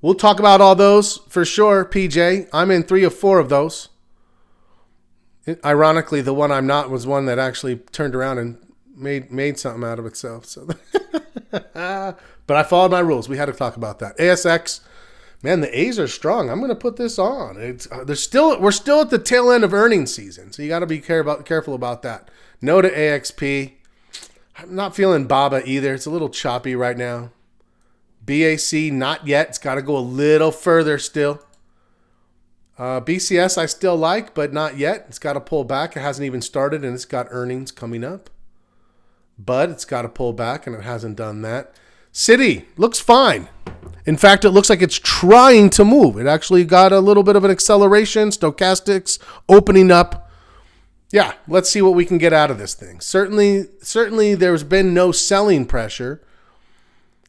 We'll talk about all those for sure, PJ. I'm in 3 or 4 of those. Ironically, the one I'm not was one that actually turned around and made something out of itself. So, but I followed my rules. We had to talk about that. ASX, man, the A's are strong. I'm going to put this on. We're still at the tail end of earnings season, so you got to be careful about that. No to AXP. I'm not feeling BABA either. It's a little choppy right now. BAC, not yet. It's got to go a little further still. BCS I still like, but not yet. It's got to pull back. It hasn't even started, and it's got earnings coming up. But it's got to pull back, and it hasn't done that. Citi looks fine. In fact, it looks like it's trying to move. It actually got a little bit of an acceleration. Stochastics opening up. Yeah, let's see what we can get out of this thing. Certainly there's been no selling pressure.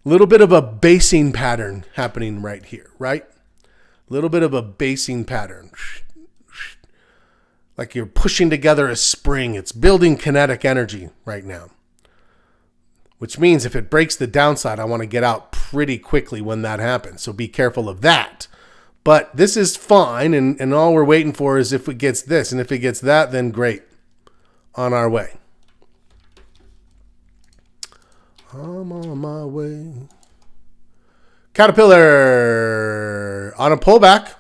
A little bit of a basing pattern happening right here, right? A little bit of a basing pattern. Like you're pushing together a spring. It's building kinetic energy right now. Which means if it breaks the downside, I want to get out pretty quickly when that happens. So be careful of that. But this is fine, and all we're waiting for is if it gets this. And if it gets that, then great. On our way. I'm on my way. Caterpillar on a pullback.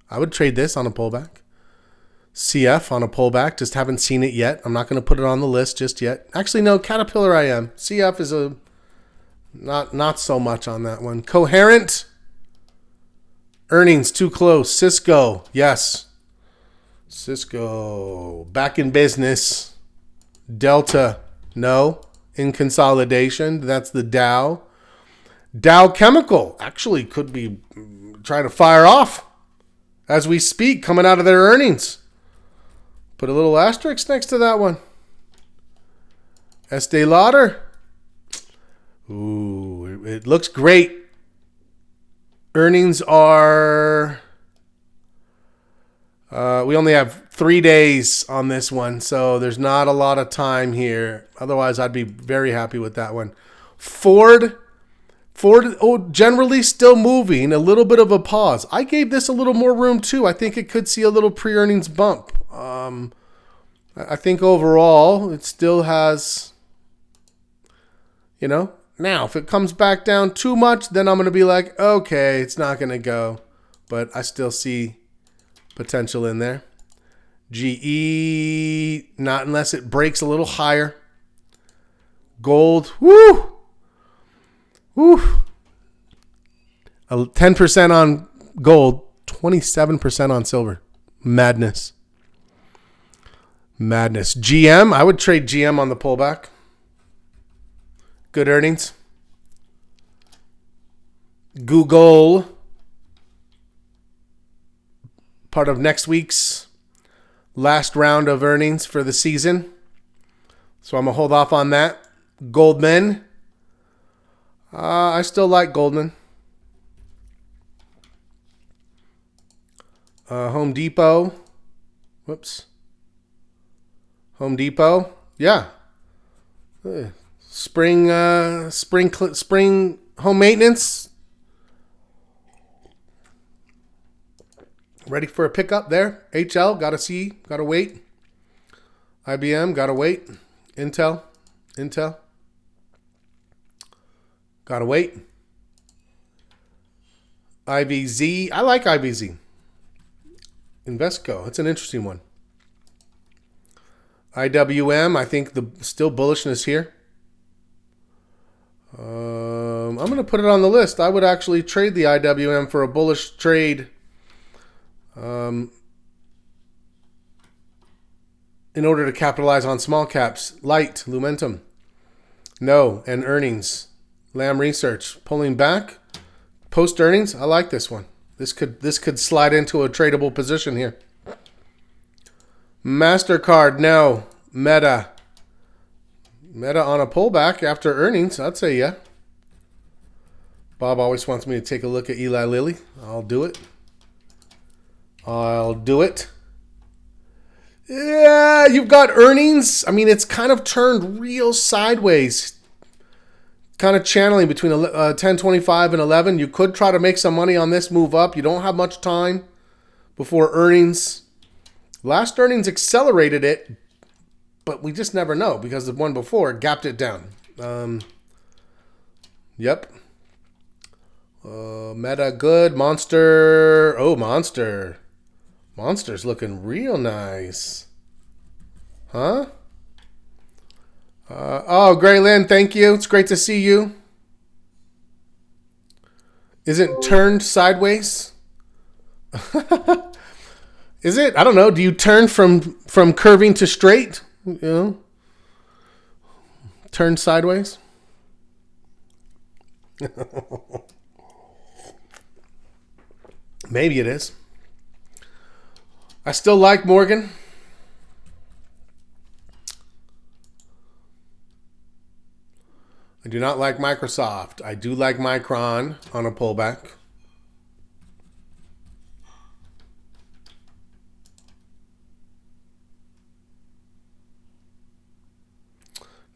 I would trade this on a pullback. CF on a pullback. Just haven't seen it yet. I'm not going to put it on the list just yet. Actually, no, Caterpillar I am. CF is not so much on that one. Coherent. Earnings too close. Cisco. Yes. Cisco. Back in business. Delta. No. In consolidation. That's the Dow. Dow Chemical actually could be trying to fire off as we speak, coming out of their earnings. Put a little asterisk next to that one. Estee Lauder. Ooh, it looks great. Earnings are... we only have 3 days on this one, so there's not a lot of time here. Otherwise, I'd be very happy with that one. Ford, generally still moving. A little bit of a pause. I gave this a little more room, too. I think it could see a little pre-earnings bump. I think overall, it still has, now, if it comes back down too much, then I'm going to be like, okay, it's not going to go. But I still see potential in there. GE, not unless it breaks a little higher. Gold, woo! Whew. 10% on gold, 27% on silver. Madness. Madness. GM, I would trade GM on the pullback. Good earnings. Google, part of next week's last round of earnings for the season. So I'm going to hold off on that. Goldman. I still like Goldman. Home Depot. Whoops. Home Depot. Yeah. Spring home maintenance. Ready for a pickup there. HL, gotta see, gotta wait. IBM, gotta wait. Intel, gotta wait. IVZ, I like IVZ. Invesco, it's an interesting one. IWM, I think the still bullishness here. I'm going to put it on the list. I would actually trade the IWM for a bullish trade in order to capitalize on small caps. Light, Lumentum. No, and earnings. Lam Research pulling back. Post earnings, I like this one. This could slide into a tradable position here. MasterCard, no. Meta on a pullback after earnings, I'd say yeah. Bob always wants me to take a look at Eli Lilly. I'll do it. Yeah, you've got earnings. I mean, it's kind of turned real sideways. Kind of channeling between 10.25 and 11. You could try to make some money on this move up. You don't have much time before earnings. Last earnings accelerated it, but we just never know because the one before gapped it down. Yep. Meta good. Monster. Oh, Monster. Monster's looking real nice. Huh? Oh, Gray Lynn, thank you. It's great to see you. Is it turned sideways? Is it? I don't know. Do you turn from curving to straight? You know? Turn sideways? Maybe it is. I still like Morgan. I do not like Microsoft. I do like Micron on a pullback.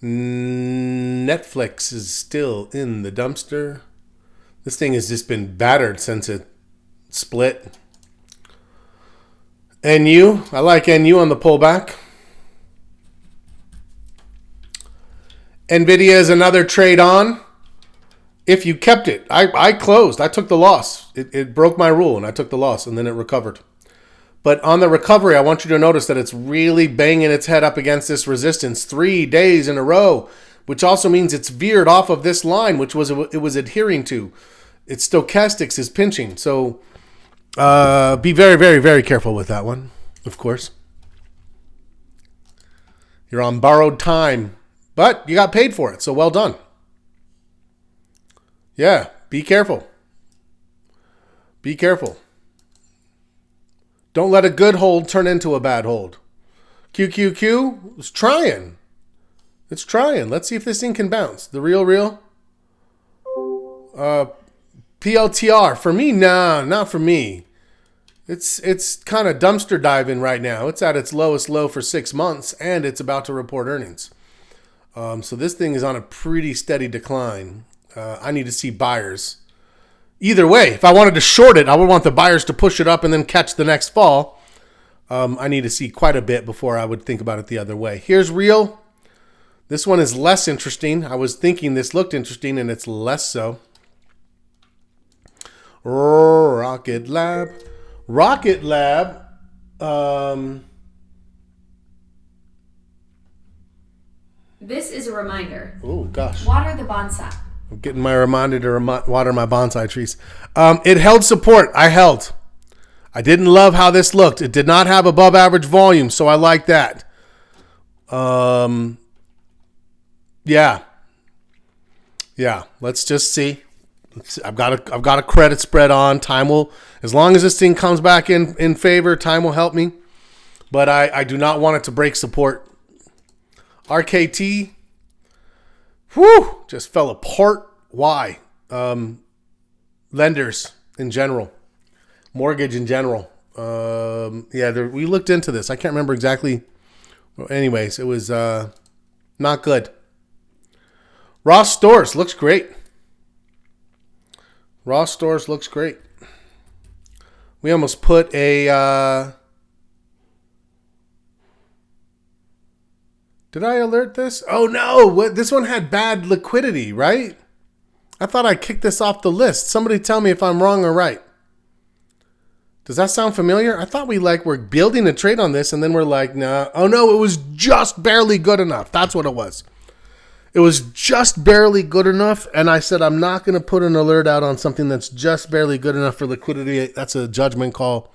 Netflix is still in the dumpster. This thing has just been battered since it split. NU, I like NU on the pullback. Nvidia is another trade on. If you kept it, I closed. I took the loss. It broke my rule and I took the loss and then it recovered. But on the recovery, I want you to notice that it's really banging its head up against this resistance 3 days in a row, which also means it's veered off of this line, which it was adhering to. Its stochastics is pinching. So be very, very, very careful with that one, of course. You're on borrowed time, but you got paid for it, so well done. Yeah, be careful. Be careful. Don't let a good hold turn into a bad hold. QQQ is trying. It's trying. Let's see if this thing can bounce. The real. PLTR. For me, nah, not for me. It's kind of dumpster diving right now. It's at its lowest low for 6 months, and it's about to report earnings. So this thing is on a pretty steady decline. I need to see buyers. Either way, if I wanted to short it, I would want the buyers to push it up and then catch the next fall. I need to see quite a bit before I would think about it the other way. Here's real. This one is less interesting. I was thinking this looked interesting, and it's less so. Rocket Lab. This is a reminder. Oh, gosh. Water the bonsai. I'm getting my reminder to water my bonsai trees. It held support. I held. I didn't love how this looked. It did not have above average volume, so I like that. Yeah. Let's just see. I've got a credit spread on. Time will, as long as this thing comes back in favor, time will help me. But I do not want it to break support. RKT, just fell apart. Why? Lenders in general, mortgage in general. We looked into this. I can't remember exactly. Well, anyways, it was not good. Ross Stores looks great. We almost put a... Did I alert this? Oh, no. This one had bad liquidity, right? I thought I kicked this off the list. Somebody tell me if I'm wrong or right. Does that sound familiar? I thought we're building a trade on this, and then we're like, nah. Oh, no, it was just barely good enough. That's what it was. It was just barely good enough, and I said I'm not going to put an alert out on something that's just barely good enough for liquidity. That's a judgment call.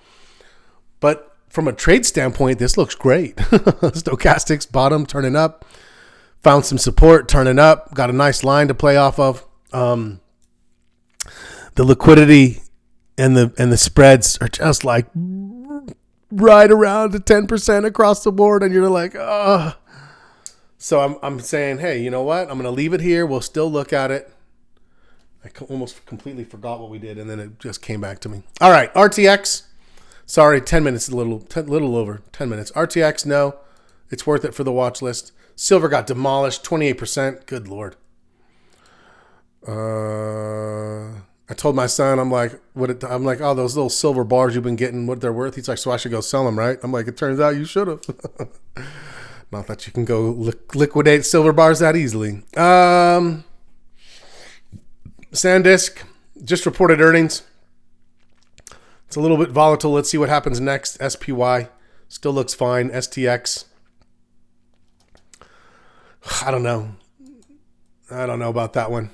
But from a trade standpoint, this looks great. Stochastics bottom turning up, found some support turning up, got a nice line to play off of. The liquidity and the spreads are just like right around the 10% across the board, and you're like, oh. So I'm saying, hey, you know what? I'm going to leave it here. We'll still look at it. I almost completely forgot what we did, and then it just came back to me. All right, RTX. Sorry, 10 minutes, a little over 10 minutes. RTX, no. It's worth it for the watch list. Silver got demolished, 28%. Good Lord. I told my son, I'm like, oh, those little silver bars you've been getting, what they're worth? He's like, so I should go sell them, right? I'm like, it turns out you should have. Not that you can go liquidate silver bars that easily. SanDisk just reported earnings. It's a little bit volatile. Let's see what happens next. SPY still looks fine. STX. I don't know about that one.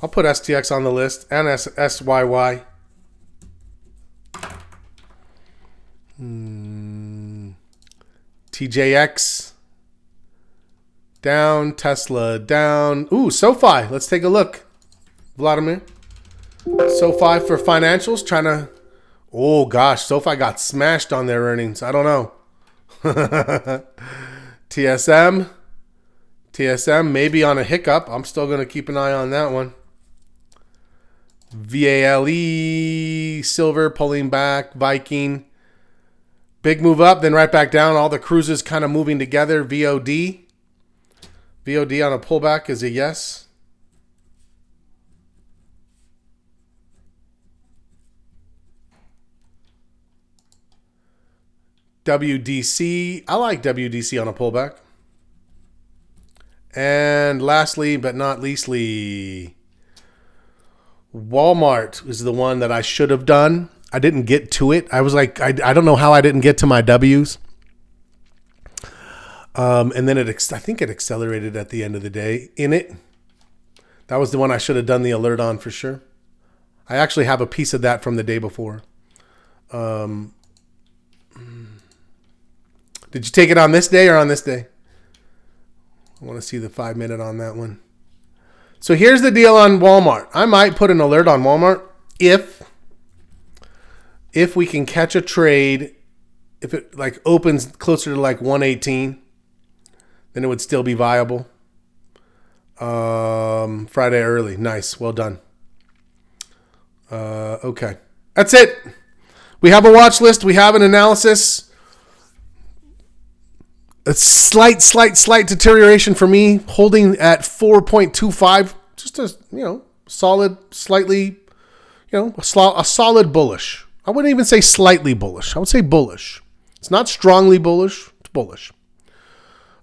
I'll put STX on the list and SYY. TJX down, Tesla down. Ooh, SoFi. Let's take a look. Vladimir. SoFi for financials trying to... Oh, gosh. SoFi got smashed on their earnings. I don't know. TSM maybe on a hiccup. I'm still going to keep an eye on that one. VALE, silver pulling back. Viking. Big move up, then right back down. All the cruises kind of moving together. VOD on a pullback is a yes. WDC. I like WDC on a pullback. And lastly, but not leastly, Walmart is the one that I should have done. I didn't get to it. I was like, I don't know how I didn't get to my W's. And then I think it accelerated at the end of the day in it. That was the one I should have done the alert on for sure. I actually have a piece of that from the day before. Did you take it on this day or on this day? I want to see the 5-minute on that one. So here's the deal on Walmart. I might put an alert on Walmart if we can catch a trade, if it like opens closer to like 118, then it would still be viable. Friday early. Nice. Well done. Okay. That's it. We have a watch list. We have an analysis. A slight deterioration for me, holding at 4.25. Just a, solid, slightly, a solid bullish. I wouldn't even say slightly bullish. I would say bullish. It's not strongly bullish. It's bullish.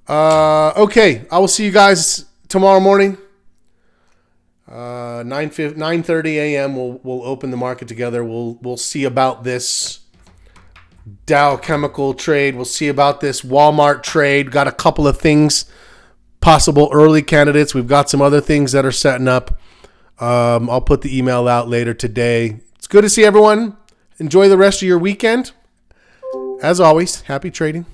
Okay. I will see you guys tomorrow morning. 9:30 a.m. We'll open the market together. We'll see about this Dow Chemical trade. We'll see about this Walmart trade. Got a couple of things possible early candidates. We've got some other things that are setting up. I'll put the email out later today. It's good to see everyone. Enjoy the rest of your weekend. As always, happy trading.